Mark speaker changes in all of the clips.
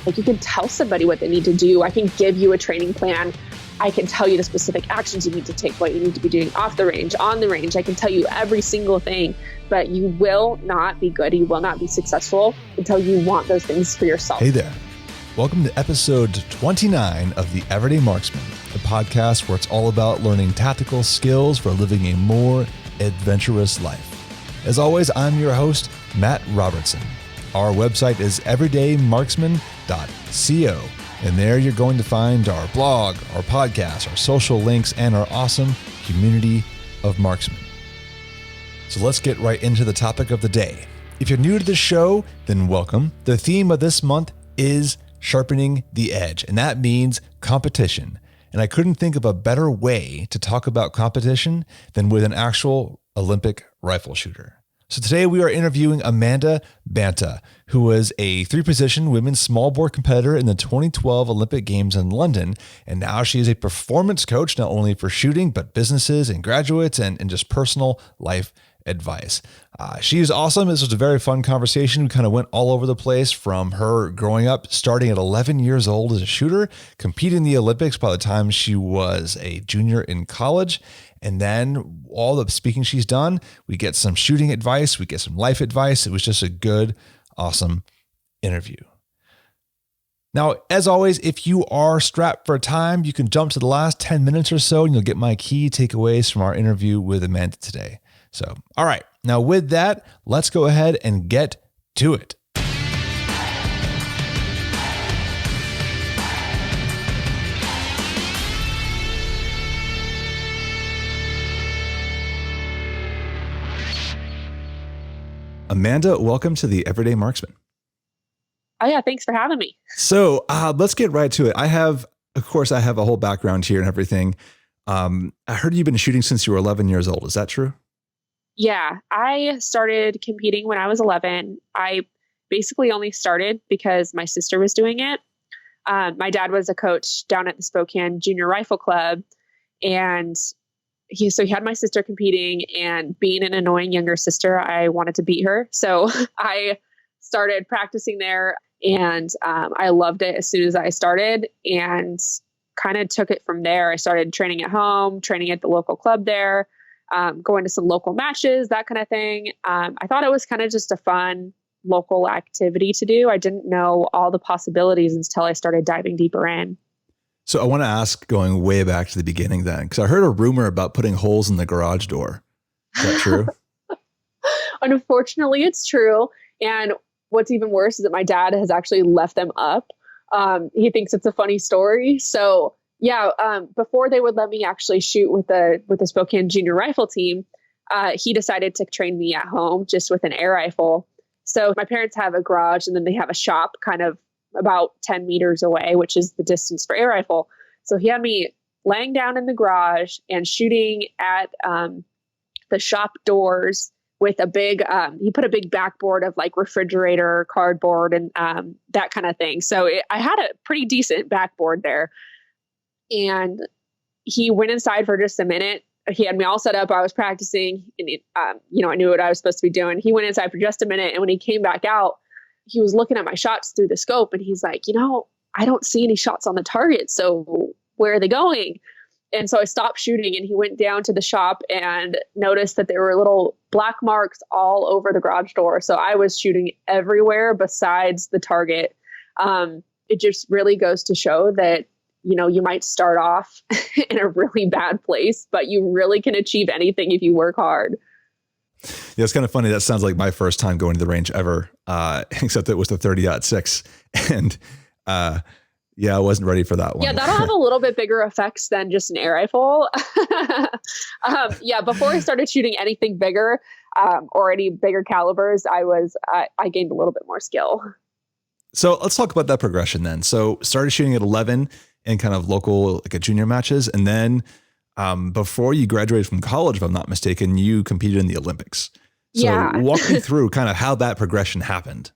Speaker 1: Like, you can tell somebody what they need to do. I can give you a training plan. I can tell you the specific actions you need to take, what you need to be doing off the range, on the range. I can tell you every single thing, but you will not be good. You will not be successful until you want those things for yourself.
Speaker 2: Hey there. Welcome to episode 29 of The Everyday Marksman, the podcast where it's all about learning tactical skills for living a more adventurous life. As always, I'm your host, Matt Robertson. Our website is everydaymarksman.co. And there you're going to find our blog, our podcast, our social links, and our awesome community of marksmen. So let's get right into the topic of the day. If you're new to the show, then welcome. The theme of this month is sharpening the edge, and that means competition. And I couldn't think of a better way to talk about competition than with an actual Olympic rifle shooter. So today we are interviewing Amanda Banta, who was a 3-position women's small bore competitor in the 2012 Olympic Games in London. And now she is a performance coach, not only for shooting, but businesses and graduates and just personal life advice. She is awesome. This was a very fun conversation. We kind of went all over the place, from her growing up, starting at 11 years old as a shooter, competing in the Olympics by the time she was a junior in college. And then all the speaking she's done, we get some shooting advice, we get some life advice. It was just a good, awesome interview. Now, as always, if you are strapped for time, you can jump to the last 10 minutes or so and you'll get my key takeaways from our interview with Amanda today. So, all right, now with that, let's go ahead and get to it. Amanda, welcome to the Everyday Marksman.
Speaker 1: Oh yeah, thanks for having me.
Speaker 2: So let's get right to it. I have a whole background here and everything. I heard you've been shooting since you were 11 years old. Is that true?
Speaker 1: Yeah, I started competing when I was 11. I basically only started because my sister was doing it. My dad was a coach down at the Spokane Junior Rifle Club, and he had my sister competing, and being an annoying younger sister, I wanted to beat her. So I started practicing there, and I loved it as soon as I started, and kind of took it from there. I started training at home, training at the local club there, going to some local matches, that kind of thing. I thought it was kind of just a fun local activity to do. I didn't know all the possibilities until I started diving deeper in.
Speaker 2: So I want to ask, going way back to the beginning then, because I heard a rumor about putting holes in the garage door. Is that true?
Speaker 1: Unfortunately, it's true. And what's even worse is that my dad has actually left them up. He thinks it's a funny story. So yeah, before they would let me actually shoot with the Spokane Junior Rifle team, he decided to train me at home just with an air rifle. So my parents have a garage, and then they have a shop kind of about 10 meters away, which is the distance for air rifle. So he had me laying down in the garage and shooting at the shop doors with a big, he put a big backboard of like refrigerator, cardboard, and that kind of thing. So I had a pretty decent backboard there. And he went inside for just a minute. He had me all set up. I was practicing, and I knew what I was supposed to be doing. He went inside for just a minute. And when he came back out, he was looking at my shots through the scope, and he's like, I don't see any shots on the target. So where are they going? And so I stopped shooting, and he went down to the shop and noticed that there were little black marks all over the garage door. So I was shooting everywhere besides the target. It just really goes to show that, you might start off in a really bad place, but you really can achieve anything if you work hard.
Speaker 2: Yeah, it's kind of funny. That sounds like my first time going to the range ever, except it was the 30-06. And I wasn't ready for that one.
Speaker 1: Yeah, that'll have a little bit bigger effects than just an air rifle. Before I started shooting anything bigger or any bigger calibers, I gained a little bit more skill.
Speaker 2: So let's talk about that progression then. So started shooting at 11 in kind of local, like a junior matches. And then before you graduated from college, if I'm not mistaken, you competed in the Olympics. So walk me through kind of how that progression happened.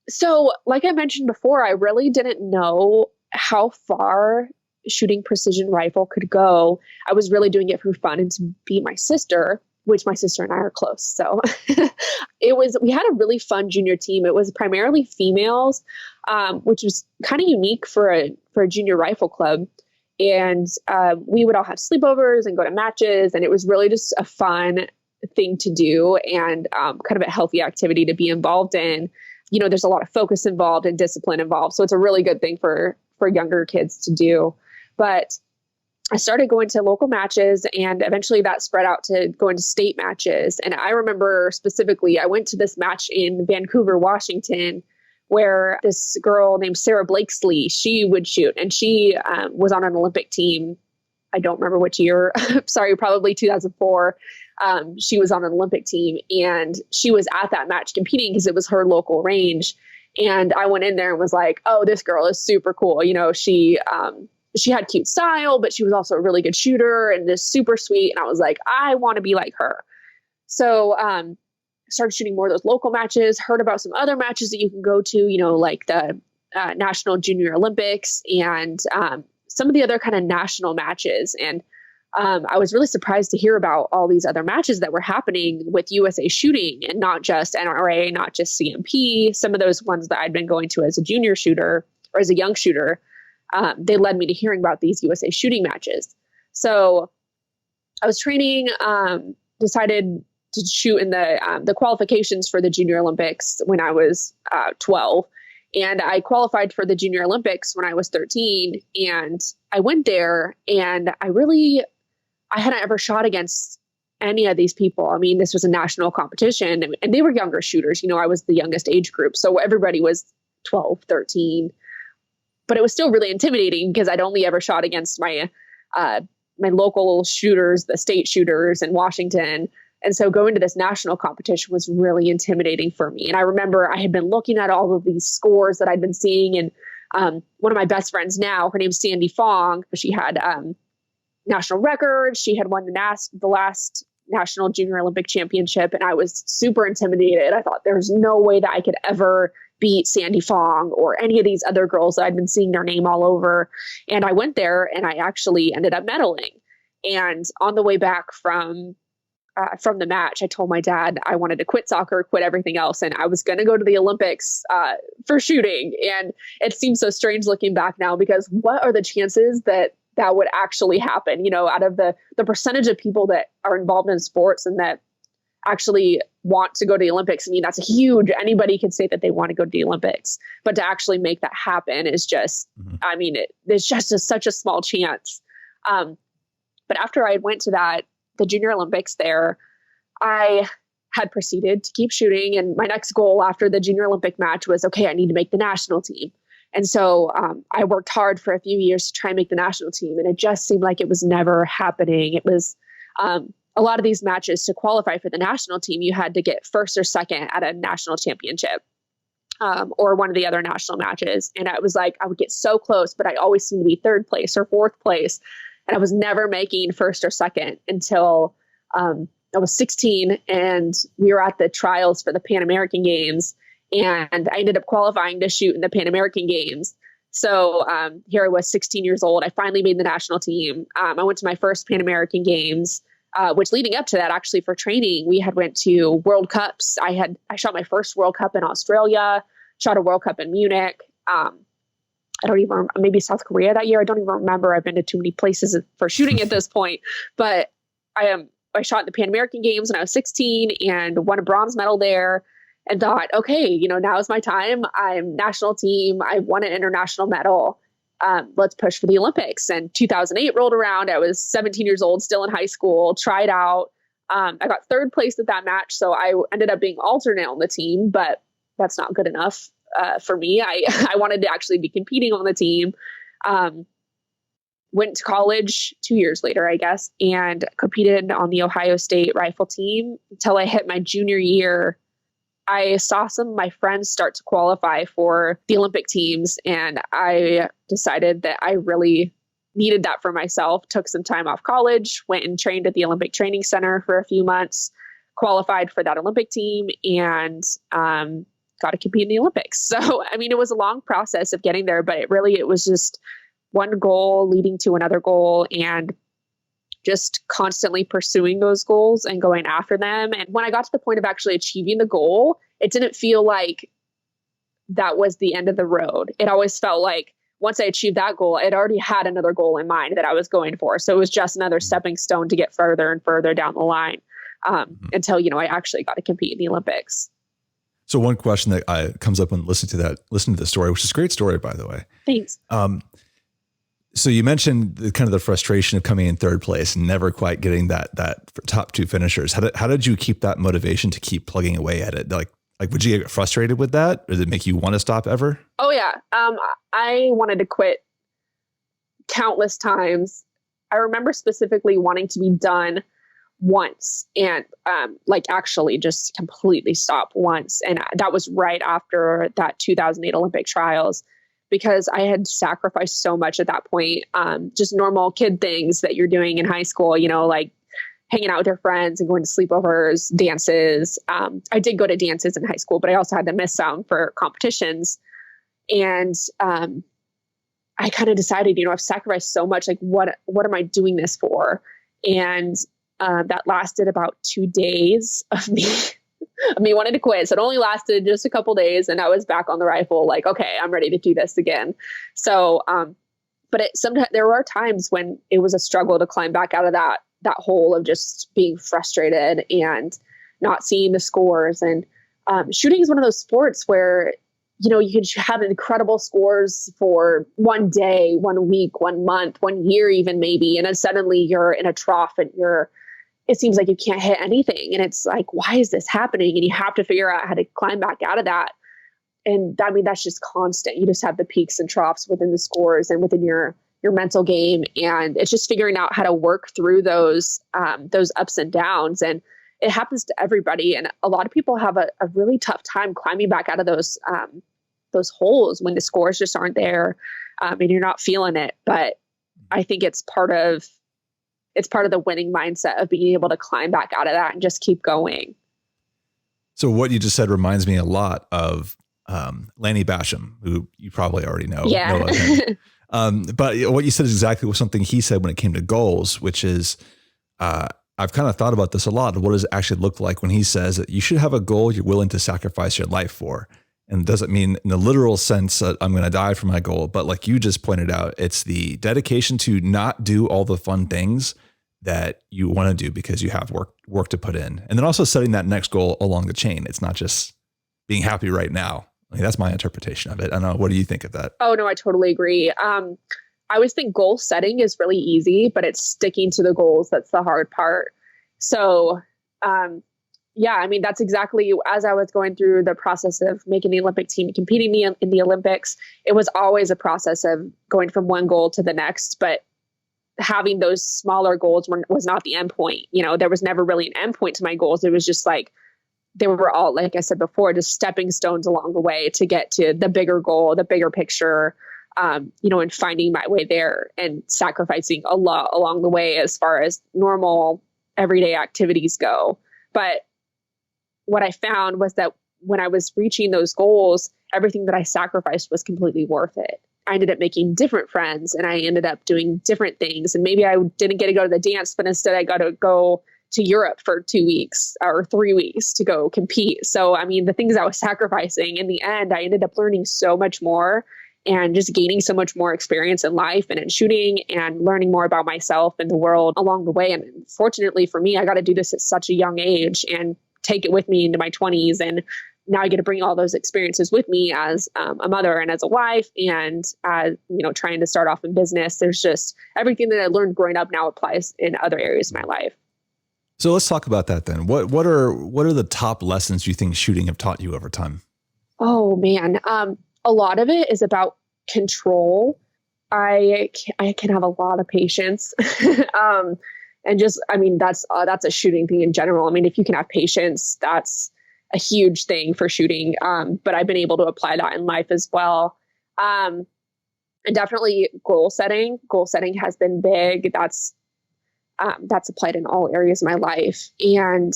Speaker 1: So like I mentioned before, I really didn't know how far shooting precision rifle could go. I was really doing it for fun and to beat my sister. which my sister and I are close. So we had a really fun junior team. It was primarily females, which was kind of unique for a junior rifle club. And we would all have sleepovers and go to matches. And it was really just a fun thing to do and kind of a healthy activity to be involved in. You know, there's a lot of focus involved and discipline involved. So it's a really good thing for younger kids to do. But I started going to local matches, and eventually that spread out to going to state matches. And I remember specifically, I went to this match in Vancouver, Washington, where this girl named SERE Blakesley, she would shoot, and she was on an Olympic team. I don't remember which year. Sorry, probably 2004. She was on an Olympic team, and she was at that match competing because it was her local range. And I went in there and was like, oh, this girl is super cool. You know, she had cute style, but she was also a really good shooter and just super sweet. And I was like, I want to be like her. So started shooting more of those local matches, heard about some other matches that you can go to, you know, like the National Junior Olympics and some of the other kind of national matches. And I was really surprised to hear about all these other matches that were happening with USA Shooting, and not just NRA, not just CMP. Some of those ones that I'd been going to as a junior shooter or as a young shooter, they led me to hearing about these USA Shooting matches. So I was training, decided to shoot in the qualifications for the Junior Olympics when I was 12. And I qualified for the Junior Olympics when I was 13. And I went there, and I hadn't ever shot against any of these people. I mean, this was a national competition, and they were younger shooters. You know, I was the youngest age group. So everybody was 12, 13. But it was still really intimidating because I'd only ever shot against my local shooters, the state shooters in Washington. And so going to this national competition was really intimidating for me. And I remember I had been looking at all of these scores that I'd been seeing. And one of my best friends now, her name's Sandy Fong. She had national records. She had won the last National Junior Olympic Championship. And I was super intimidated. I thought there's no way that I could ever beat Sandy Fong or any of these other girls that I'd been seeing their name all over. And I went there, and I actually ended up medaling. And on the way back from the match, I told my dad I wanted to quit soccer, quit everything else, and I was going to go to the Olympics for shooting. And it seems so strange looking back now, because what are the chances that would actually happen? You know, out of the percentage of people that are involved in sports and that actually want to go to the Olympics, I mean, that's a huge, anybody can say that they want to go to the Olympics, but to actually make that happen is just, I mean, there's just such a small chance. But after I went to the Junior Olympics there, I had proceeded to keep shooting. And my next goal after the Junior Olympic match was, okay, I need to make the national team. And so I worked hard for a few years to try and make the national team. And it just seemed like it was never happening. It was a lot of these matches, to qualify for the national team, you had to get first or second at a national championship or one of the other national matches. And I was like, I would get so close, but I always seemed to be third place or fourth place. And I was never making first or second until I was 16, and we were at the trials for the Pan American Games, and I ended up qualifying to shoot in the Pan American Games. So here I was, 16 years old. I finally made the national team. I went to my first Pan American Games, which leading up to that, actually for training, we had went to World Cups. I shot my first World Cup in Australia, shot a World Cup in Munich. I don't even, maybe South Korea that year. I don't even remember. I've been to too many places for shooting at this point, but I shot in the Pan American Games when I was 16 and won a bronze medal there, and thought, okay, you know, now is my time. I'm national team. I won an international medal. Let's push for the Olympics. And 2008 rolled around. I was 17 years old, still in high school, tried out. I got third place at that match. So I ended up being alternate on the team, but that's not good enough. For me, I wanted to actually be competing on the team. Went to college 2 years later, I guess, and competed on the Ohio State rifle team until I hit my junior year. I saw some of my friends start to qualify for the Olympic teams, and I decided that I really needed that for myself. Took some time off college, went and trained at the Olympic Training Center for a few months, qualified for that Olympic team, and got to compete in the Olympics. So, I mean, it was a long process of getting there, but it was just one goal leading to another goal. And just constantly pursuing those goals and going after them. And when I got to the point of actually achieving the goal, it didn't feel like that was the end of the road. It always felt like once I achieved that goal, I'd already had another goal in mind that I was going for. So it was just another stepping stone to get further and further down the line until, I actually got to compete in the Olympics.
Speaker 2: So one question that comes up when listening to the story, which is a great story, by the way.
Speaker 1: Thanks.
Speaker 2: So you mentioned the frustration of coming in third place and never quite getting that top two finishers. How did you keep that motivation to keep plugging away at it? Like would you get frustrated with that? Or did it make you want to stop ever?
Speaker 1: Oh yeah. I wanted to quit countless times. I remember specifically wanting to be done once and actually just completely stop once. And that was right after that 2008 Olympic trials, because I had sacrificed so much at that point. Just normal kid things that you're doing in high school, like hanging out with your friends and going to sleepovers, dances. I did go to dances in high school, but I also had to miss some for competitions. And I kind of decided, I've sacrificed so much. Like, what am I doing this for? And that lasted about 2 days of me wanting to quit. So it only lasted just a couple days, and I was back on the rifle. Like, okay, I'm ready to do this again. So, but sometimes there were times when it was a struggle to climb back out of that hole of just being frustrated and not seeing the scores. And shooting is one of those sports where, you could have incredible scores for one day, 1 week, 1 month, 1 year, even maybe. And then suddenly you're in a trough and it seems like you can't hit anything. And it's like, why is this happening? And you have to figure out how to climb back out of that. And that's just constant. You just have the peaks and troughs within the scores and within your mental game. And it's just figuring out how to work through those ups and downs. And it happens to everybody. And a lot of people have a really tough time climbing back out of those holes when the scores just aren't there and you're not feeling it. But I think it's part of the winning mindset of being able to climb back out of that and just keep going.
Speaker 2: So what you just said reminds me a lot of Lanny Basham, who you probably already know.
Speaker 1: Yeah.
Speaker 2: Know of him. But what you said is exactly something he said when it came to goals, which is I've kind of thought about this a lot. What does it actually look like when he says that you should have a goal you're willing to sacrifice your life for? And doesn't mean in the literal sense that I'm going to die for my goal, but like you just pointed out, it's the dedication to not do all the fun things that you want to do because you have work to put in. And then also setting that next goal along the chain. It's not just being happy right now. I mean, that's my interpretation of it. I don't know. What do you think of that? Oh,
Speaker 1: no, I totally agree. I always think goal setting is really easy, but it's sticking to the goals that's the hard part. So, yeah, I mean, that's exactly as I was going through the process of making the Olympic team, competing in the Olympics, it was always a process of going from one goal to the next. But having those smaller goals was not the end point. There was never really an end point to my goals. It was just like, they were all, like I said before, just stepping stones along the way to get to the bigger goal, the bigger picture, and finding my way there and sacrificing a lot along the way as far as normal everyday activities go. But what I found was that when I was reaching those goals, everything that I sacrificed was completely worth it. I ended up making different friends and I ended up doing different things. And maybe I didn't get to go to the dance, but instead I got to go to Europe for 2 weeks or 3 weeks to go compete. So, I mean, the things I was sacrificing in the end, I ended up learning so much more and just gaining so much more experience in life and in shooting and learning more about myself and the world along the way. And fortunately for me, I got to do this at such a young age and take it with me into my 20s. And now I get to bring all those experiences with me as a mother and as a wife and as, trying to start off in business. There's just everything that I learned growing up now applies in other areas of my life.
Speaker 2: So let's talk about that then. What are the top lessons you think shooting have taught you over time? Oh man.
Speaker 1: A lot of it is about control. I can have a lot of patience. And just, I mean, that's a shooting thing in general. I mean, if you can have patience, that's a huge thing for shooting. But I've been able to apply that in life as well. And definitely goal setting. Goal setting has been big. That's applied in all areas of my life. And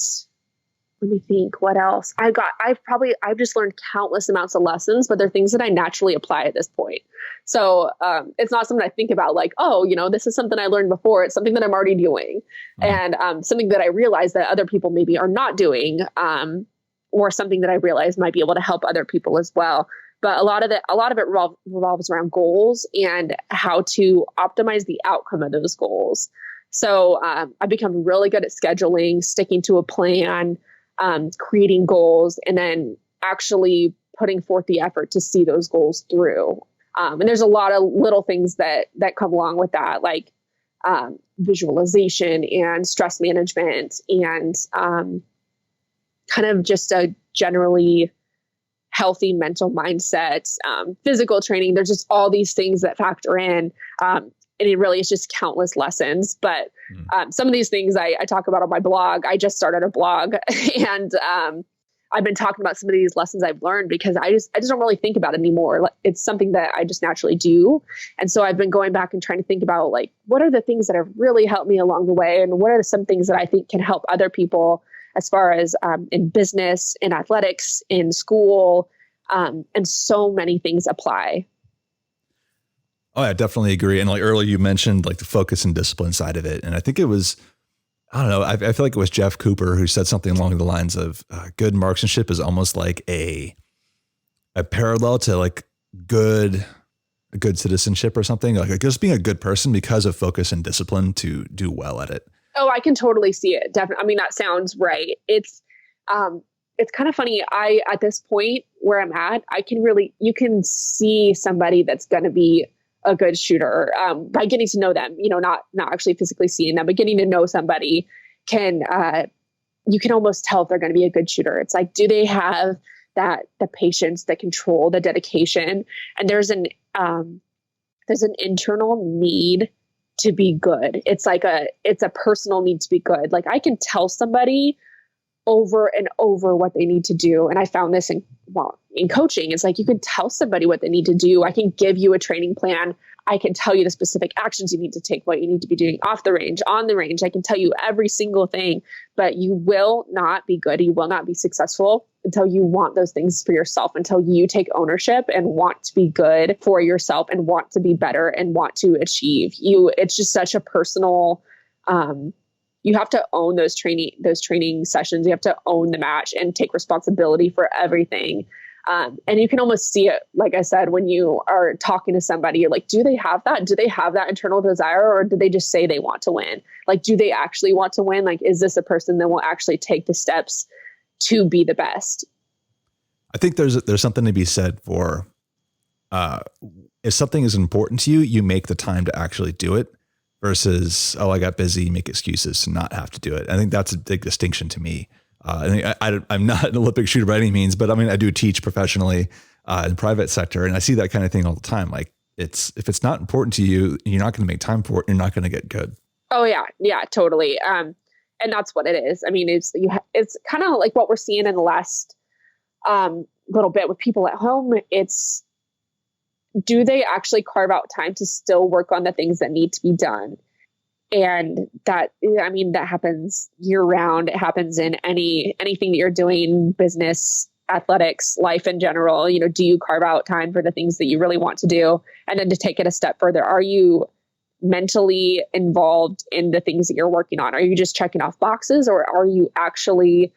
Speaker 1: let me think what else I've just learned countless amounts of lessons, but they're things that I naturally apply at this point. So it's not something I think about like, oh, this is something I learned before. It's something that I'm already doing, and something that I realize that other people maybe are not doing, or something that I realize might be able to help other people as well. But a lot of it revolves around goals and how to optimize the outcome of those goals. So I've become really good at scheduling, sticking to a plan, creating goals, and then actually putting forth the effort to see those goals through. And there's a lot of little things that come along with that, like visualization and stress management and kind of just a generally healthy mental mindset, physical training. There's just all these things that factor in. And it really is just countless lessons. But some of these things I talk about on my blog. I just started a blog, and I've been talking about some of these lessons I've learned because I just don't really think about it anymore. It's something that I just naturally do. And so I've been going back and trying to think about like, what are the things that have really helped me along the way? And what are some things that I think can help other people as far as in business, in athletics, in school, and so many things apply.
Speaker 2: Oh, I definitely agree. And like earlier you mentioned like the focus and discipline side of it. And I think it was, I don't know, I feel like it was Jeff Cooper who said something along the lines of good marksmanship is almost like a parallel to like good citizenship or something, like just being a good person because of focus and discipline to do well at it.
Speaker 1: Oh, I can totally see it. Definitely. I mean, that sounds right. It's kind of funny. At this point where I'm at, you can see somebody that's going to be a good shooter by getting to know them, not actually physically seeing them, but getting to know somebody you can almost tell if they're going to be a good shooter. It's like, do they have the patience, the control, the dedication? And there's an internal need to be good. It's a personal need to be good. Like I can tell somebody over and over what they need to do. And I found this in coaching. It's like, you can tell somebody what they need to do. I can give you a training plan. I can tell you the specific actions you need to take, what you need to be doing off the range, on the range. I can tell you every single thing, but you will not be good. You will not be successful until you want those things for yourself, until you take ownership and want to be good for yourself and want to be better and want to achieve. It's just such a personal, you have to own those training sessions. You have to own the match and take responsibility for everything. And you can almost see it, like I said, when you are talking to somebody, you're like, do they have that? Do they have that internal desire, or do they just say they want to win? Like, do they actually want to win? Like, is this a person that will actually take the steps to be the best?
Speaker 2: I think there's something to be said for, if something is important to you, you make the time to actually do it versus, oh, I got busy, make excuses to not have to do it. I think that's a big distinction to me. I'm not an Olympic shooter by any means, but I mean, I do teach professionally in the private sector, and I see that kind of thing all the time. Like if it's not important to you, you're not going to make time for it. You're not going to get good.
Speaker 1: Oh yeah. Yeah, totally. And that's what it is. I mean, it's kind of like what we're seeing in the last little bit with people at home. It's, do they actually carve out time to still work on the things that need to be done? And that happens year round. It happens in anything that you're doing, business, athletics, life in general. Do you carve out time for the things that you really want to do? And then to take it a step further, are you mentally involved in the things that you're working on? Are you just checking off boxes, or are you actually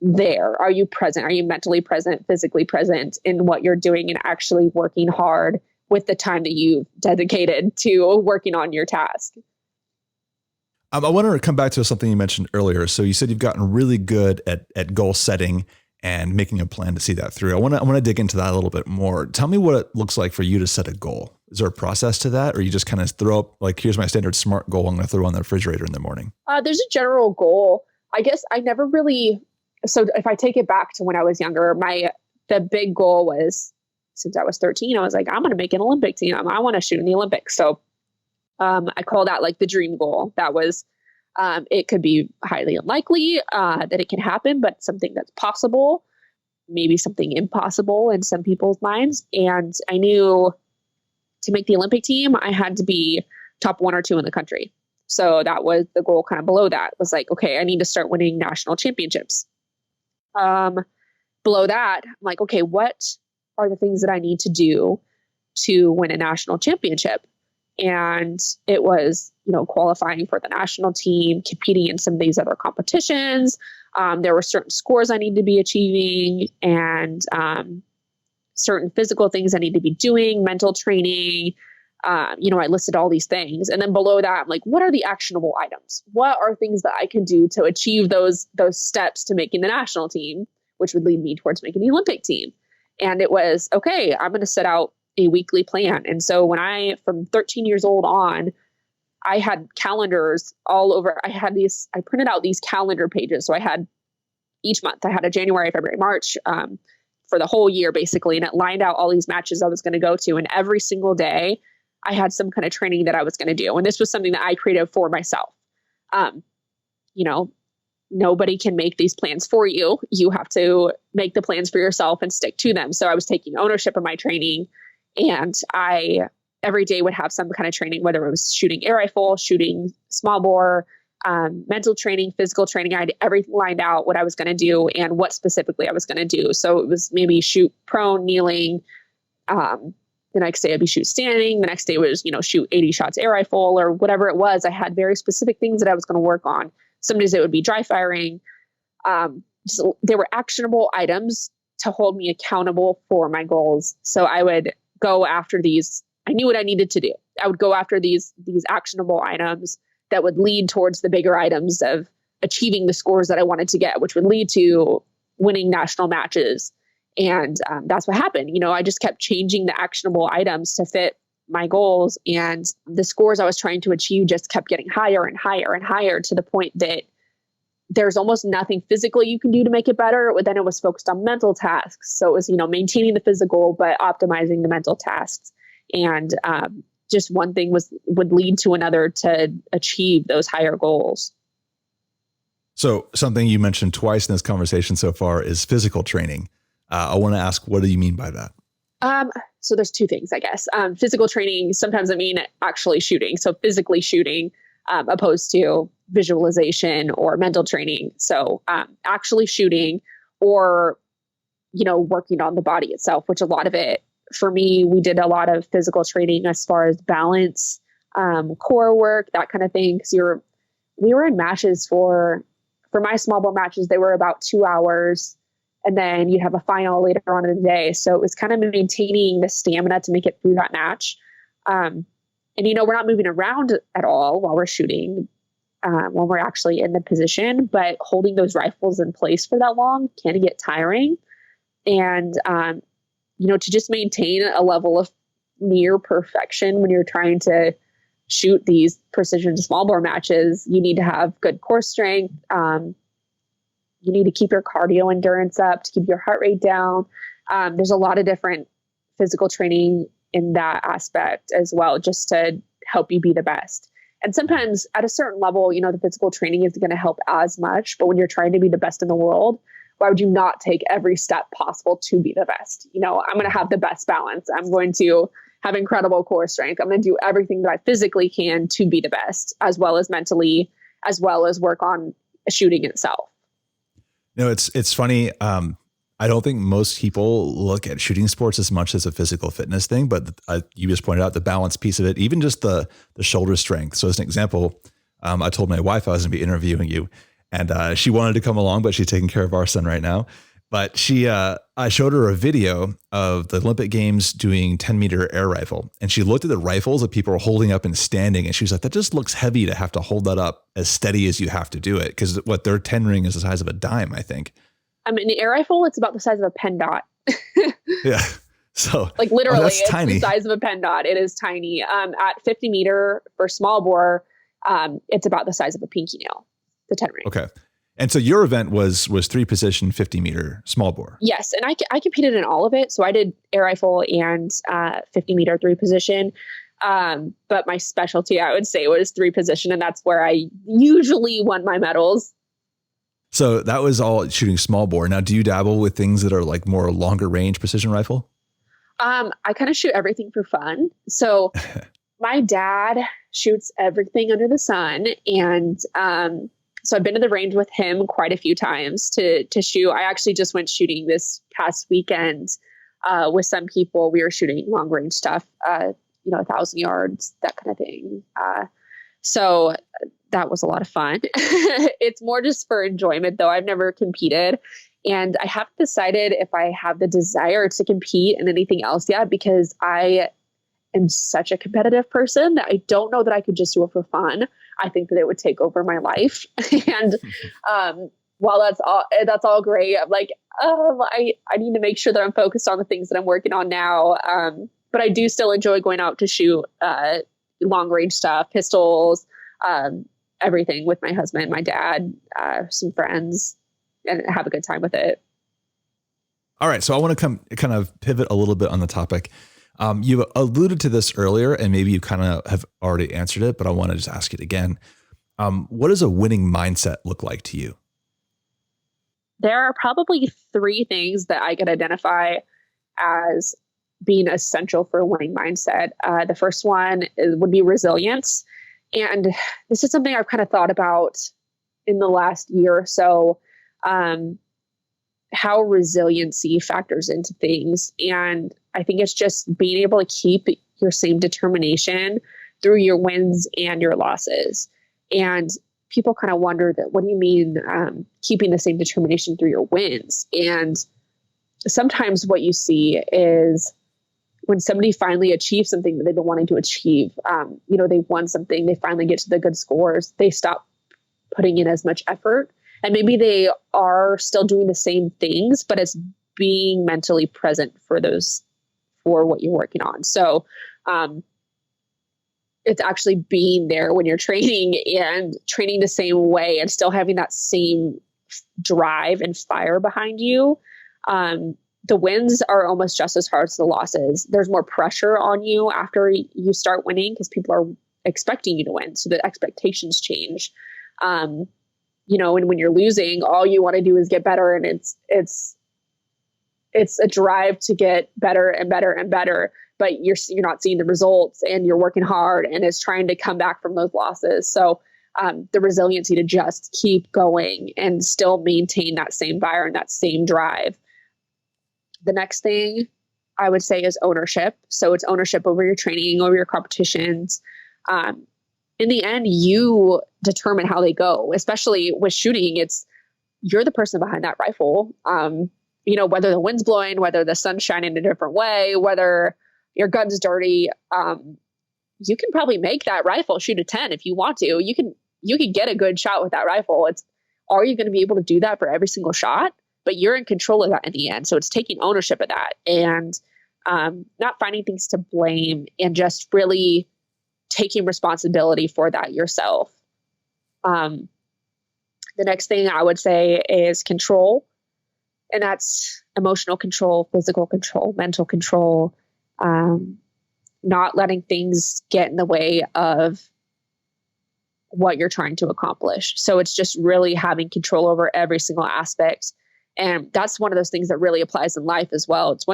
Speaker 1: there? Are you present? Are you mentally present, physically present in what you're doing and actually working hard with the time that you've dedicated to working on your task?
Speaker 2: I wanted to come back to something you mentioned earlier. So you said you've gotten really good at goal setting and making a plan to see that through. I want to dig into that a little bit more. Tell me what it looks like for you to set a goal. Is there a process to that, or you just kind of throw up like, here's my standard SMART goal, I'm going to throw on the refrigerator in the morning? There's
Speaker 1: a general goal. I guess I never really. So if I take it back to when I was younger, the big goal was, since I was 13, I was like, I'm going to make an Olympic team. I want to shoot in the Olympics. So I call that like the dream goal. That was, it could be highly unlikely that it can happen, but something that's possible, maybe something impossible in some people's minds. And I knew to make the Olympic team, I had to be top 1 or 2 in the country. So that was the goal. Kind of below that was like, okay, I need to start winning national championships. Below that, I'm like, okay, what are the things that I need to do to win a national championship? And it was, qualifying for the national team, competing in some of these other competitions. There were certain scores I need to be achieving, and certain physical things I need to be doing, mental training. I listed all these things. And then below that, I'm like, what are the actionable items? What are things that I can do to achieve those steps to making the national team, which would lead me towards making the Olympic team? And it was, okay, I'm going to set out a weekly plan. And so from 13 years old on, I had calendars all over. I printed out these calendar pages. So I had each month, I had a January, February, March, for the whole year, basically. And it lined out all these matches I was going to go to. And every single day I had some kind of training that I was going to do. And this was something that I created for myself. Nobody can make these plans for you. You have to make the plans for yourself and stick to them. So I was taking ownership of my training, and I every day would have some kind of training, whether it was shooting air rifle, shooting small bore, mental training, physical training. I had everything lined out, what I was going to do and what specifically I was going to do. So it was maybe shoot prone, kneeling. The next day I'd be shoot standing. The next day was, shoot 80 shots air rifle or whatever it was. I had very specific things that I was going to work on. Some days it would be dry firing. They were actionable items to hold me accountable for my goals. So I would go after these. I knew what I needed to do. I would go after these actionable items that would lead towards the bigger items of achieving the scores that I wanted to get, which would lead to winning national matches. And that's what happened. I just kept changing the actionable items to fit my goals, and the scores I was trying to achieve just kept getting higher and higher and higher, to the point that there's almost nothing physically you can do to make it better. But then it was focused on mental tasks. So it was, maintaining the physical, but optimizing the mental tasks. And just one thing would lead to another to achieve those higher goals.
Speaker 2: So something you mentioned twice in this conversation so far is physical training. I want to ask, what do you mean by that?
Speaker 1: So there's two things, I guess. Physical training, sometimes I mean actually shooting. So physically shooting, opposed to visualization or mental training. So actually shooting, or, working on the body itself, which a lot of it, for me, we did a lot of physical training as far as balance, core work, that kind of thing. Because we were in matches for my small ball matches, they were about 2 hours. And then you'd have a final later on in the day. So it was kind of maintaining the stamina to make it through that match. And, we're not moving around at all while we're shooting, when we're actually in the position, but holding those rifles in place for that long can get tiring. And, to just maintain a level of near perfection when you're trying to shoot these precision small bore matches, you need to have good core strength. You need to keep your cardio endurance up, to keep your heart rate down. There's a lot of different physical training in that aspect as well, just to help you be the best. And sometimes at a certain level, the physical training isn't going to help as much, but when you're trying to be the best in the world, why would you not take every step possible to be the best? I'm going to have the best balance. I'm going to have incredible core strength. I'm going to do everything that I physically can to be the best, as well as mentally, as well as work on shooting itself.
Speaker 2: It's funny. I don't think most people look at shooting sports as much as a physical fitness thing, but you just pointed out the balance piece of it, even just the shoulder strength. So as an example, I told my wife I was going to be interviewing you, and she wanted to come along, but she's taking care of our son right now. But I showed her a video of the Olympic Games doing 10-meter air rifle. And she looked at the rifles that people are holding up and standing. And she was like, that just looks heavy to have to hold that up as steady as you have to do it. Because what their 10 ring is the size of a dime, I think.
Speaker 1: The air rifle, it's about the size of a pen dot.
Speaker 2: Yeah. So
Speaker 1: literally,
Speaker 2: that's
Speaker 1: it's
Speaker 2: tiny.
Speaker 1: the size of a pen dot. It is tiny. At 50 meter for small bore, it's about the size of a pinky nail, the 10 ring.
Speaker 2: Okay. And so your event was 3-position, 50-meter small bore.
Speaker 1: Yes. And I competed in all of it. So I did air rifle and 50-meter 3-position. But my specialty, I would say, was 3-position. And that's where I usually won my medals.
Speaker 2: So that was all shooting small bore. Now, do you dabble with things that are like more longer range precision rifle?
Speaker 1: I kind of shoot everything for fun. So my dad shoots everything under the sun. And So I've been to the range with him quite a few times to shoot. I actually just went shooting this past weekend with some people. We were shooting long range stuff, 1,000 yards, that kind of thing. So that was a lot of fun. It's more just for enjoyment, though. I've never competed, and I haven't decided if I have the desire to compete in anything else yet, because I am such a competitive person that I don't know that I could just do it for fun. I think that it would take over my life. And while that's all great, I'm like, I need to make sure that I'm focused on the things that I'm working on now. But I do still enjoy going out to shoot long range stuff, pistols, everything with my husband, my dad, some friends, and have a good time with it.
Speaker 2: All right. So I want to kind of pivot a little bit on the topic. You alluded to this earlier, and maybe you kind of have already answered it, but I want to just ask it again. What does a winning mindset look like to you?
Speaker 1: There are probably 3 things that I could identify as being essential for a winning mindset. The first one would be resilience. And this is something I've kind of thought about in the last year or so, how resiliency factors into things. And I think it's just being able to keep your same determination through your wins and your losses. And people kind of wonder that, what do you mean keeping the same determination through your wins? And sometimes what you see is when somebody finally achieves something that they've been wanting to achieve, they won something, they finally get to the good scores, they stop putting in as much effort. And maybe they are still doing the same things, but it's being mentally present for what you're working on. So it's actually being there when you're training and training the same way and still having that same drive and fire behind you. The wins are almost just as hard as the losses. There's more pressure on you after you start winning because people are expecting you to win. So the expectations change. And when you're losing, all you want to do is get better. And it's a drive to get better and better and better, but you're not seeing the results, and you're working hard, and it's trying to come back from those losses. So the resiliency to just keep going and still maintain that same fire and that same drive. The next thing I would say is ownership. So it's ownership over your training, over your competitions. In the end, you determine how they go, especially with shooting. You're the person behind that rifle. Whether the wind's blowing, whether the sun's shining a different way, whether your gun's dirty, you can probably make that rifle shoot a 10 if you want to. You can get a good shot with that rifle. Are you going to be able to do that for every single shot? But you're in control of that in the end. So it's taking ownership of that and not finding things to blame, and just really taking responsibility for that yourself. The next thing I would say is control. And that's emotional control, physical control, mental control, not letting things get in the way of what you're trying to accomplish. So it's just really having control over every single aspect. And that's one of those things that really applies in life as well. It's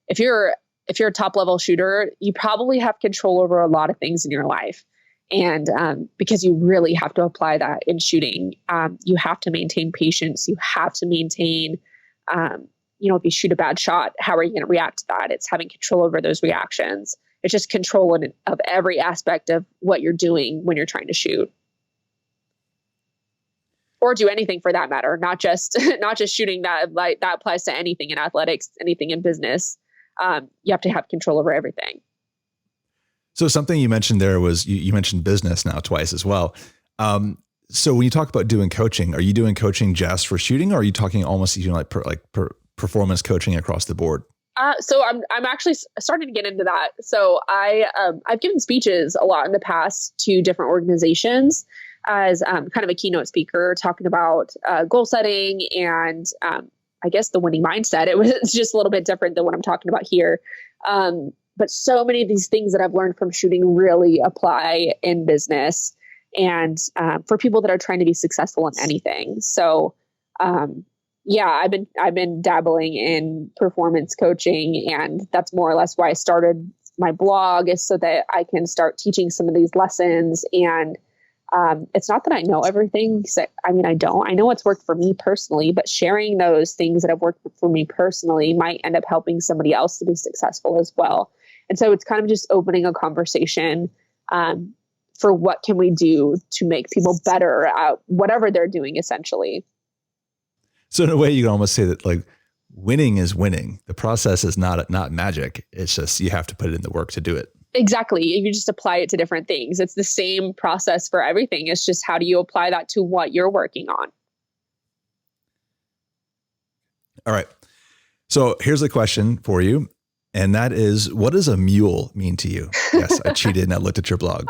Speaker 1: if you're a top level shooter, you probably have control over a lot of things in your life. And because you really have to apply that in shooting, you have to maintain patience. You have to maintain, if you shoot a bad shot, how are you going to react to that? It's having control over those reactions. It's just control of every aspect of what you're doing when you're trying to shoot. Or do anything for that matter, not just shooting. That applies to anything in athletics, anything in business. You have to have control over everything.
Speaker 2: So something you mentioned there was you mentioned business now twice as well. So when you talk about doing coaching, are you doing coaching just for shooting, or are you talking almost performance coaching across the board?
Speaker 1: So I'm actually starting to get into that. So I've given speeches a lot in the past to different organizations as kind of a keynote speaker, talking about goal setting and I guess the winning mindset. It's just a little bit different than what I'm talking about here. But so many of these things that I've learned from shooting really apply in business and for people that are trying to be successful in anything. So I've been dabbling in performance coaching, and that's more or less why I started my blog, is so that I can start teaching some of these lessons and It's not that I know everything. I don't. I know what's worked for me personally, but sharing those things that have worked for me personally might end up helping somebody else to be successful as well. And so it's kind of just opening a conversation for what can we do to make people better at whatever they're doing, essentially.
Speaker 2: So in a way, you can almost say that like winning is winning. The process is not magic. It's just you have to put it in the work to do it.
Speaker 1: Exactly. You just apply it to different things. It's the same process for everything. It's just how do you apply that to what you're working on?
Speaker 2: All right. So here's a question for you. And that is, what does a mule mean to you? Yes, I cheated and I looked at your blog.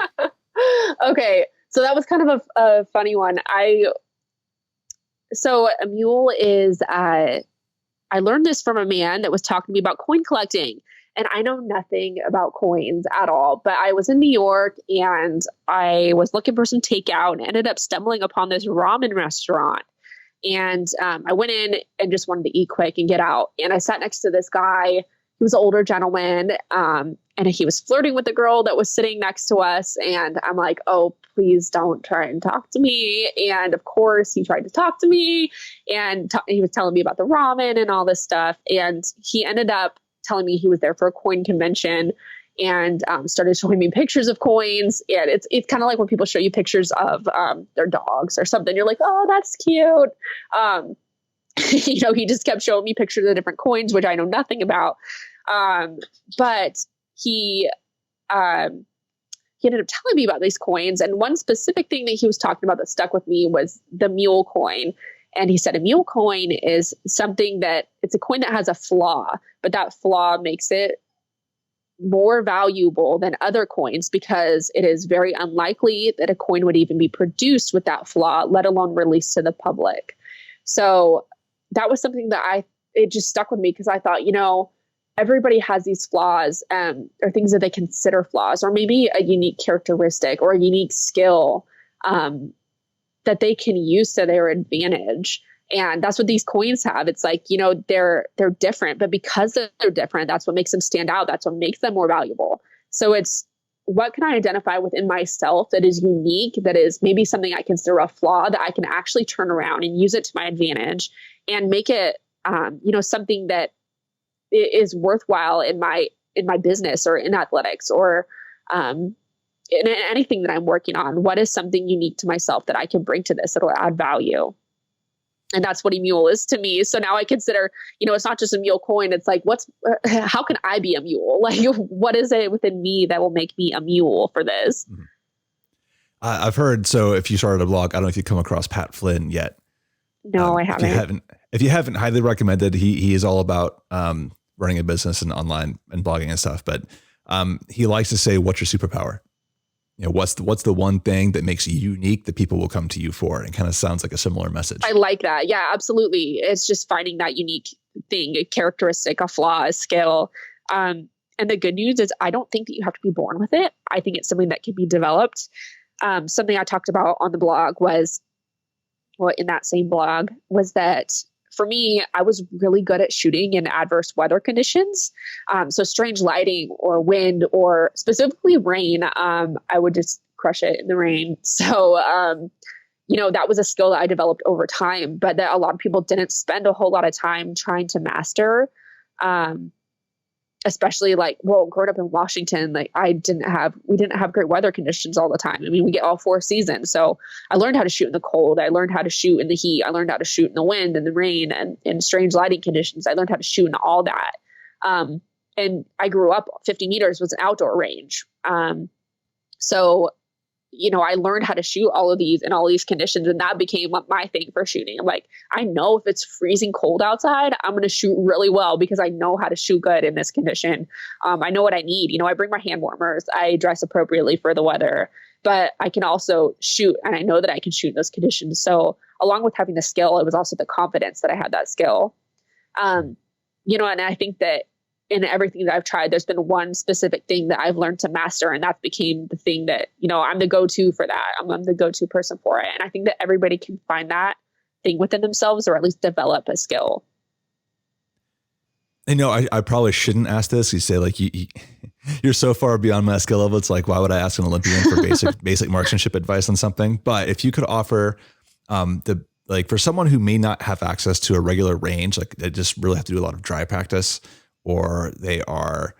Speaker 1: Okay. So that was kind of a funny one. So a mule is, I learned this from a man that was talking to me about coin collecting. And I know nothing about coins at all, but I was in New York and I was looking for some takeout and ended up stumbling upon this ramen restaurant. And I went in and just wanted to eat quick and get out. And I sat next to this guy. He was an older gentleman, and he was flirting with the girl that was sitting next to us. And I'm like, oh, please don't try and talk to me. And of course, he tried to talk to me, and he was telling me about the ramen and all this stuff. And he ended up telling me he was there for a coin convention and started showing me pictures of coins. And it's kind of like when people show you pictures of their dogs or something. You're like, oh, that's cute. He just kept showing me pictures of different coins, which I know nothing about. But he ended up telling me about these coins. And one specific thing that he was talking about that stuck with me was the mule coin. And he said a mule coin is something that it's a coin that has a flaw, but that flaw makes it more valuable than other coins because it is very unlikely that a coin would even be produced with that flaw, let alone released to the public. So that was something that it just stuck with me because I thought, everybody has these flaws or things that they consider flaws, or maybe a unique characteristic or a unique skill that they can use to their advantage. And that's what these coins have. It's like, they're different, but because they're different, that's what makes them stand out. That's what makes them more valuable. So it's, what can I identify within myself that is unique, that is maybe something I consider a flaw that I can actually turn around and use it to my advantage and make it, something that is worthwhile in my business or in athletics or, in anything that I'm working on. What is something unique to myself that I can bring to this that'll add value? And that's what a mule is to me. So now I consider, it's not just a mule coin. It's like, how can I be a mule? Like, what is it within me that will make me a mule for this?
Speaker 2: Mm-hmm. I've heard, so if you started a blog, I don't know if you've come across Pat Flynn yet.
Speaker 1: No, I haven't.
Speaker 2: If you haven't, highly recommended. He is all about running a business and online and blogging and stuff. But he likes to say, what's your superpower? What's the one thing that makes you unique that people will come to you for? And kind of sounds like a similar message.
Speaker 1: I like that. Yeah, absolutely. It's just finding that unique thing, a characteristic, a flaw, a skill. And the good news is I don't think that you have to be born with it. I think it's something that can be developed. Something I talked about on the blog in that same blog was that for me, I was really good at shooting in adverse weather conditions. So strange lighting or wind or specifically rain, I would just crush it in the rain. So, that was a skill that I developed over time, but that a lot of people didn't spend a whole lot of time trying to master. Especially growing up in Washington, we didn't have great weather conditions all the time. I mean, we get all 4 seasons. So I learned how to shoot in the cold. I learned how to shoot in the heat. I learned how to shoot in the wind and the rain and in strange lighting conditions. I learned how to shoot in all that. And I grew up 50 meters was an outdoor range. So I learned how to shoot all of these in all these conditions, and that became my thing for shooting. I'm like, I know if it's freezing cold outside, I'm going to shoot really well because I know how to shoot good in this condition. I know what I need. I bring my hand warmers. I dress appropriately for the weather, but I can also shoot, and I know that I can shoot in those conditions. So along with having the skill, it was also the confidence that I had that skill. And I think that in everything that I've tried, there's been one specific thing that I've learned to master, and that became the thing that, I'm the go-to for that. I'm the go-to person for it. And I think that everybody can find that thing within themselves or at least develop a skill.
Speaker 2: I probably shouldn't ask this. You say like you're so far beyond my skill level. It's like, why would I ask an Olympian for basic marksmanship advice on something? But if you could offer for someone who may not have access to a regular range, like they just really have to do a lot of dry practice, or they are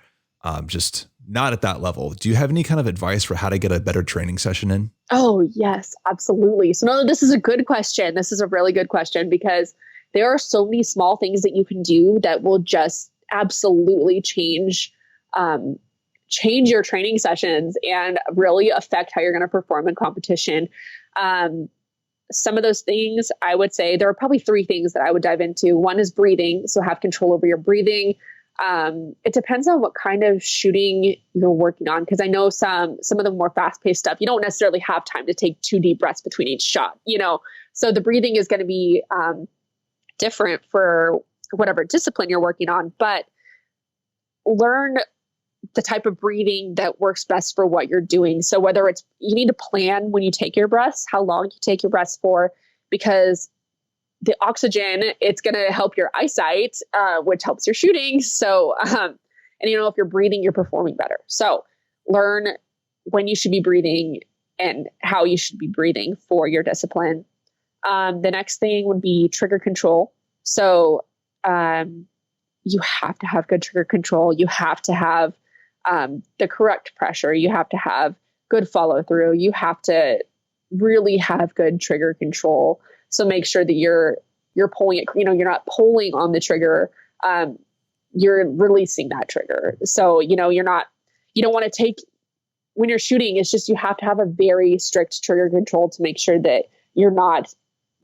Speaker 2: just not at that level. Do you have any kind of advice for how to get a better training session in?
Speaker 1: Oh, yes, absolutely. So no, this is a good question. This is a really good question because there are so many small things that you can do that will just absolutely change your training sessions and really affect how you're going to perform in competition. Some of those things, I would say there are probably 3 things that I would dive into. One is breathing. So have control over your breathing. It depends on what kind of shooting you're working on. Cause I know some of the more fast paced stuff, you don't necessarily have time to take 2 deep breaths between each shot, so the breathing is going to be, different for whatever discipline you're working on, but learn the type of breathing that works best for what you're doing. So whether it's, you need to plan when you take your breaths, how long you take your breaths for, because the oxygen, it's going to help your eyesight, which helps your shooting. So, and if you're breathing, you're performing better. So learn when you should be breathing and how you should be breathing for your discipline. The next thing would be trigger control. So, you have to have good trigger control. You have to have, the correct pressure. You have to have good follow through. You have to really have good trigger control. So make sure that you're pulling it, you're not pulling on the trigger. You're releasing that trigger. So, you don't want to take, when you're shooting, it's just, you have to have a very strict trigger control to make sure that you're not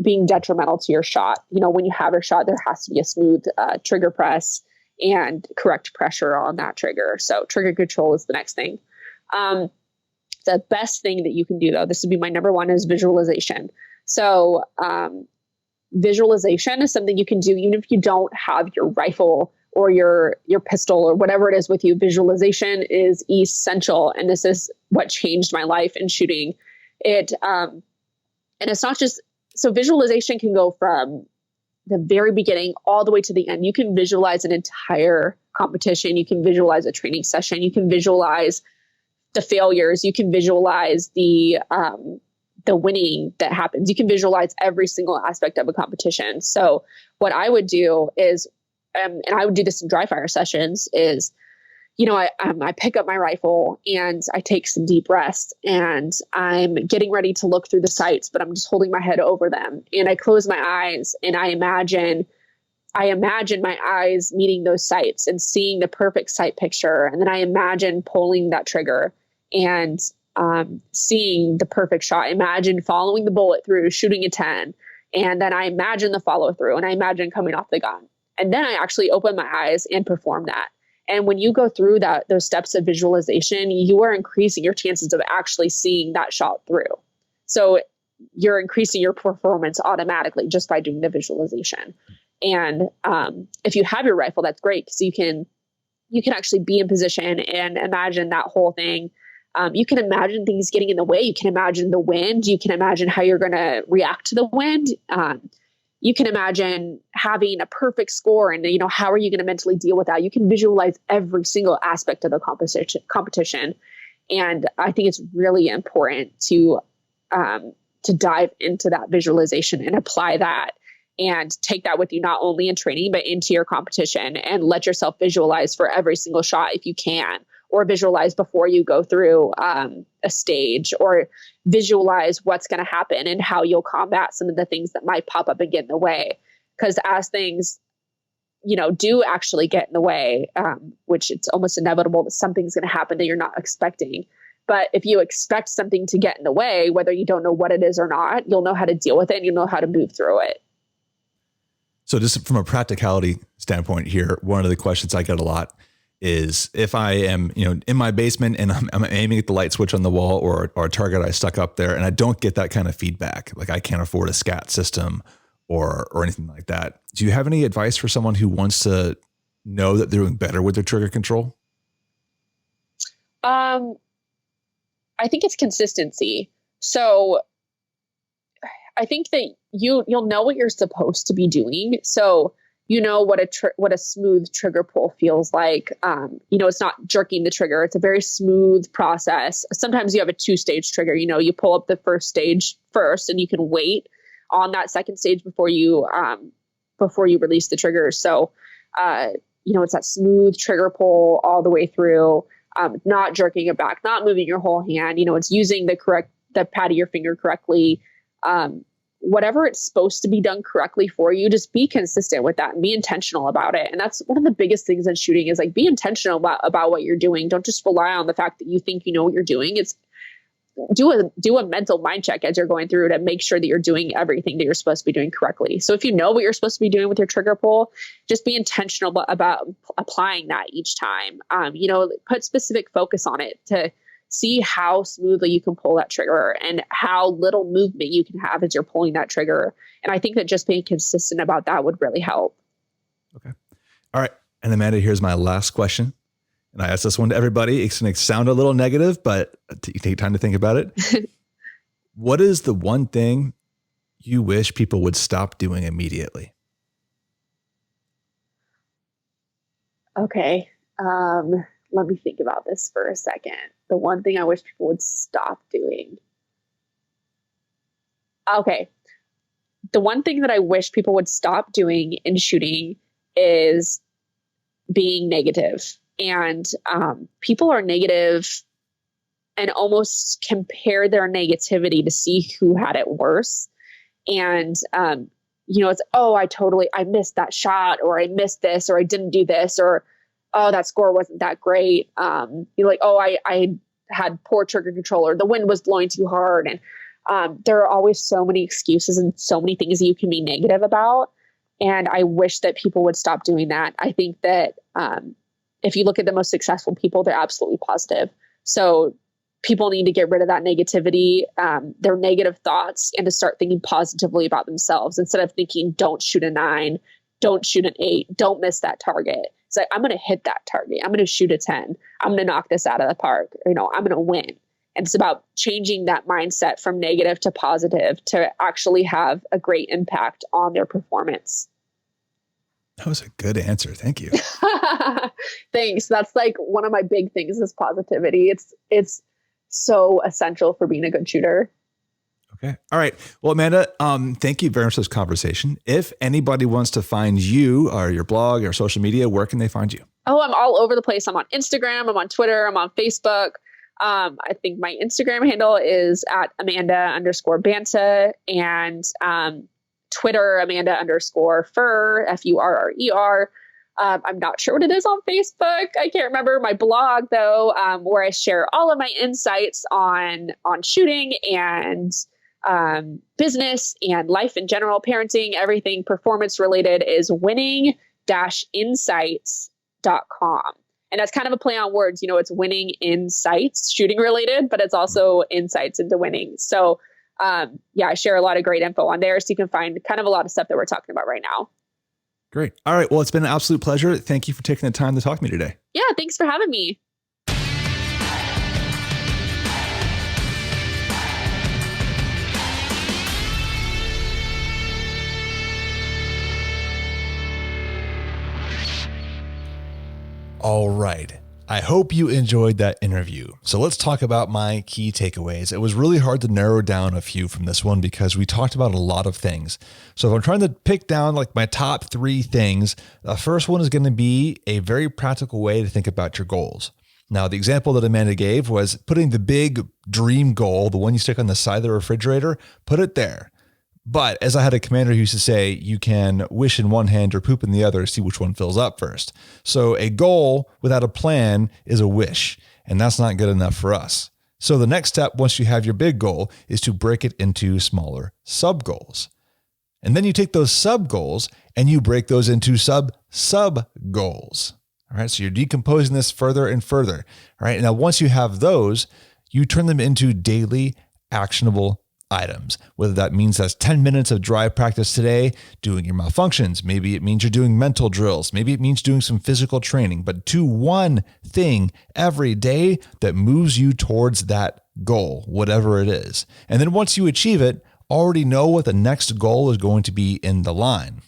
Speaker 1: being detrimental to your shot. When you have a shot, there has to be a smooth trigger press and correct pressure on that trigger. So trigger control is the next thing. The best thing that you can do, though, this would be my number one, is visualization. So visualization is something you can do even if you don't have your rifle or your pistol or whatever it is with you. Visualization is essential. And this is what changed my life in shooting. And it's not just, so visualization can go from the very beginning all the way to the end. You can visualize an entire competition. You can visualize a training session. You can visualize the failures. You can visualize the winning that happens. You can visualize every single aspect of a competition. So what I would do is, and I would do this in dry fire sessions, is, I pick up my rifle and I take some deep breaths and I'm getting ready to look through the sights, but I'm just holding my head over them. And I close my eyes and I imagine my eyes meeting those sights and seeing the perfect sight picture. And then I imagine pulling that trigger and seeing the perfect shot. Imagine following the bullet through, shooting a 10. And then I imagine the follow through and I imagine coming off the gun. And then I actually open my eyes and perform that. And when you go through those steps of visualization, you are increasing your chances of actually seeing that shot through. So you're increasing your performance automatically just by doing the visualization. And if you have your rifle, that's great because you can actually be in position and imagine that whole thing. You can imagine things getting in the way. You can imagine the wind. You can imagine how you're going to react to the wind. You can imagine having a perfect score and, how are you going to mentally deal with that? You can visualize every single aspect of the competition. And I think it's really important to dive into that visualization and apply that and take that with you, not only in training, but into your competition, and let yourself visualize for every single shot if you can, or visualize before you go through a stage, or visualize what's going to happen and how you'll combat some of the things that might pop up and get in the way. Because as things, do actually get in the way, which it's almost inevitable that something's going to happen that you're not expecting. But if you expect something to get in the way, whether you don't know what it is or not, you'll know how to deal with it and you'll know how to move through it.
Speaker 2: So just from a practicality standpoint here, one of the questions I get a lot is if I am, in my basement and I'm aiming at the light switch on the wall or a target I stuck up there and I don't get that kind of feedback, like I can't afford a SCAT system or anything like that. Do you have any advice for someone who wants to know that they're doing better with their trigger control?
Speaker 1: I think it's consistency. So I think that you'll know what you're supposed to be doing. So you know what a smooth trigger pull feels like. It's not jerking the trigger. It's a very smooth process. Sometimes you have a 2-stage trigger. You pull up the first stage first, and you can wait on that second stage before you release the trigger. So, it's that smooth trigger pull all the way through. Not jerking it back, not moving your whole hand. It's using the pad of your finger correctly. Whatever it's supposed to be done correctly for you, just be consistent with that and be intentional about it. And that's one of the biggest things in shooting is like, be intentional about what you're doing. Don't just rely on the fact that you think you know what you're doing. It's do a mental mind check as you're going through to make sure that you're doing everything that you're supposed to be doing correctly. So if you know what you're supposed to be doing with your trigger pull, just be intentional about applying that each time. Put specific focus on it to see how smoothly you can pull that trigger and how little movement you can have as you're pulling that trigger. And I think that just being consistent about that would really help.
Speaker 2: Okay. All right. And Amanda, here's my last question. And I asked this one to everybody. It's going to sound a little negative, but you take time to think about it. What is the one thing you wish people would stop doing immediately?
Speaker 1: Okay. Let me think about this for a second. The one thing I wish people would stop doing. Okay. The one thing that I wish people would stop doing in shooting is being negative. And people are negative and almost compare their negativity to see who had it worse. And, it's, I missed that shot, or I missed this, or I didn't do this, or, oh, that score wasn't that great. I had poor trigger control, or the wind was blowing too hard. And there are always so many excuses and so many things that you can be negative about. And I wish that people would stop doing that. I think that if you look at the most successful people, they're absolutely positive. So people need to get rid of that negativity, their negative thoughts, and to start thinking positively about themselves instead of thinking, don't shoot a 9, don't shoot an 8, don't miss that target. It's like, I'm going to hit that target. I'm going to shoot a 10. I'm going to knock this out of the park. I'm going to win. And it's about changing that mindset from negative to positive to actually have a great impact on their performance.
Speaker 2: That was a good answer. Thank you.
Speaker 1: Thanks. That's like one of my big things is positivity. It's so essential for being a good shooter.
Speaker 2: Okay. All right. Well, Amanda, thank you very much for this conversation. If anybody wants to find you or your blog or social media, where can they find you?
Speaker 1: Oh, I'm all over the place. I'm on Instagram. I'm on Twitter. I'm on Facebook. I think my Instagram handle is at Amanda_Banta, and Twitter, Amanda_Furrer, Furrer. I'm not sure what it is on Facebook. I can't remember. My blog, though, where I share all of my insights on shooting and business and life in general, parenting, everything performance related, is winning-insights.com. And that's kind of a play on words. It's winning insights, shooting related, but it's also insights into winning. So I share a lot of great info on there, so you can find kind of a lot of stuff that we're talking about right now.
Speaker 2: Great. All right. Well, it's been an absolute pleasure. Thank you for taking the time to talk to me today.
Speaker 1: Yeah. Thanks for having me.
Speaker 2: All right. I hope you enjoyed that interview. So let's talk about my key takeaways. It was really hard to narrow down a few from this one because we talked about a lot of things. So if I'm trying to pick down like my top 3 things, the first one is going to be a very practical way to think about your goals. Now, the example that Amanda gave was putting the big dream goal, the one you stick on the side of the refrigerator, put it there. But as I had a commander who used to say, you can wish in one hand or poop in the other, see which one fills up first. So a goal without a plan is a wish, and that's not good enough for us. So the next step, once you have your big goal, is to break it into smaller sub goals. And then you take those sub goals and you break those into sub goals. All right. So you're decomposing this further and further. All right. Now, once you have those, you turn them into daily actionable items, whether that means that's 10 minutes of dry practice today, doing your malfunctions. Maybe it means you're doing mental drills. Maybe it means doing some physical training, but do one thing every day that moves you towards that goal, whatever it is. And then once you achieve it, already know what the next goal is going to be in the line.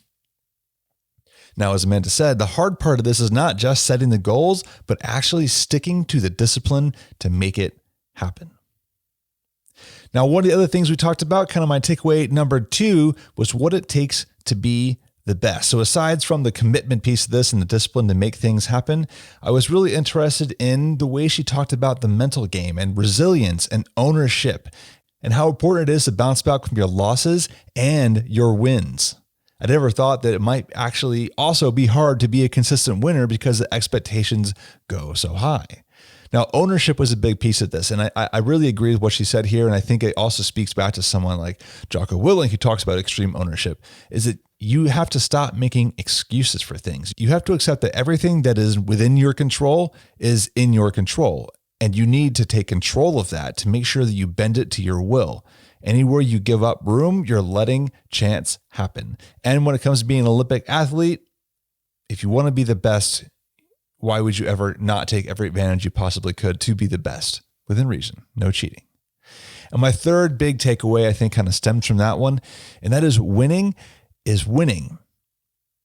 Speaker 2: Now, as Amanda said, the hard part of this is not just setting the goals, but actually sticking to the discipline to make it happen. Now, one of the other things we talked about, kind of my takeaway number 2, was what it takes to be the best. So aside from the commitment piece of this and the discipline to make things happen, I was really interested in the way she talked about the mental game and resilience and ownership and how important it is to bounce back from your losses and your wins. I never thought that it might actually also be hard to be a consistent winner because the expectations go so high. Now, ownership was a big piece of this, and I really agree with what she said here, and I think it also speaks back to someone like Jocko Willink, who talks about extreme ownership, is that you have to stop making excuses for things. You have to accept that everything that is within your control is in your control, and you need to take control of that to make sure that you bend it to your will. Anywhere you give up room, you're letting chance happen. And when it comes to being an Olympic athlete, if you want to be the best, why would you ever not take every advantage you possibly could to be the best within reason? No cheating. And my third big takeaway, I think, kind of stems from that one, and that is winning is winning.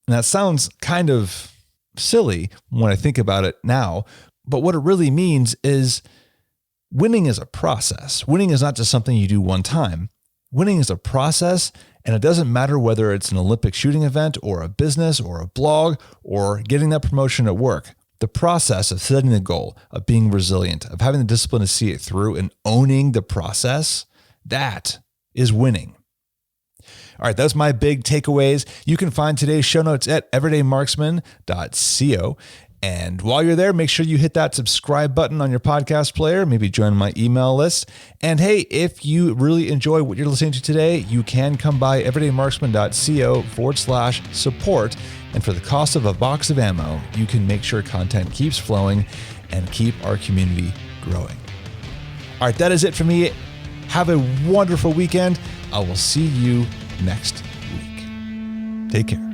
Speaker 2: And that sounds kind of silly when I think about it now, but what it really means is winning is a process. Winning is not just something you do one time. Winning is a process, and it doesn't matter whether it's an Olympic shooting event or a business or a blog or getting that promotion at work. The process of setting the goal, of being resilient, of having the discipline to see it through and owning the process, that is winning. All right, that's my big takeaways. You can find today's show notes at everydaymarksman.co. And while you're there, make sure you hit that subscribe button on your podcast player, maybe join my email list. And hey, if you really enjoy what you're listening to today, you can come by everydaymarksman.co/support. And for the cost of a box of ammo, you can make sure content keeps flowing and keep our community growing. All right, that is it for me. Have a wonderful weekend. I will see you next week. Take care.